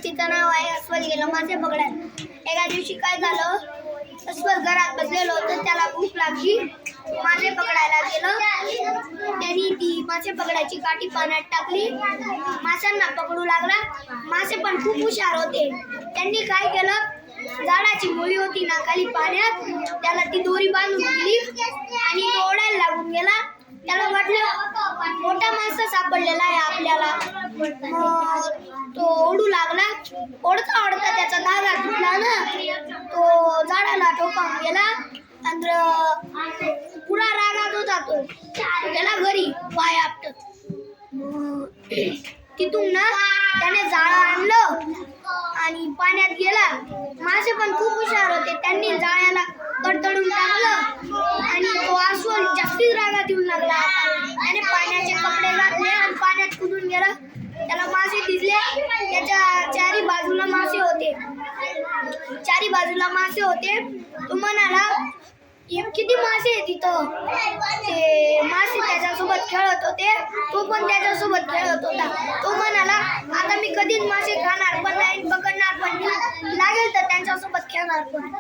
तिचं नाव आहे अस्वल गेलं मासे पकडायला. एका दिवशी काय झालं, अस्वल घरात बसलेलं होतं, त्याला भूक लागली, मासे पकडायला गेलं. त्यांनी ती मासे पकडायची काठी पाण्यात टाकली, माशांना पकडू लागला. मासे पण खूप हुशार होते. त्यांनी काय केलं, झाडाची मुळी होती ना खाली पाण्यात, त्याला ती दोरी बांधून दिली आणि तो ओढायला लागून गेला. त्याला वाटलं मोठा मासा सापडलेला आहे आपल्याला. मग तो ओढू लागला. ओढता ओढता त्याचा धागा तुटला ना, तो झाडाला ठोकावून गेला आणि पुरा रागात होता. तो गेला घरी पाय आपटत. तिथून ना त्याने जाळं आणलं आणि पाण्यात गेला. मासे पण खूप हुशार होते, त्यांनी जाळ्याला कडकडून टाकलं आणि तो अस्वल जास्तीच रागात येऊन लागला. त्याने पाण्याचे कपडे घातले आणि पाण्यात कुदून गेला. त्याला मासे दिसले, त्याच्या चारी बाजूला मासे होते. तो म्हणाला, किती मासे आहे तिथं. ते मासे त्याच्यासोबत खेळत होते, तो पण त्याच्यासोबत खेळत होता. तो म्हणाला, आता मी कधीच मासे खाणार पण नाही, पकडणार पण नाही, लागेल तर त्यांच्यासोबत खेळणार पण.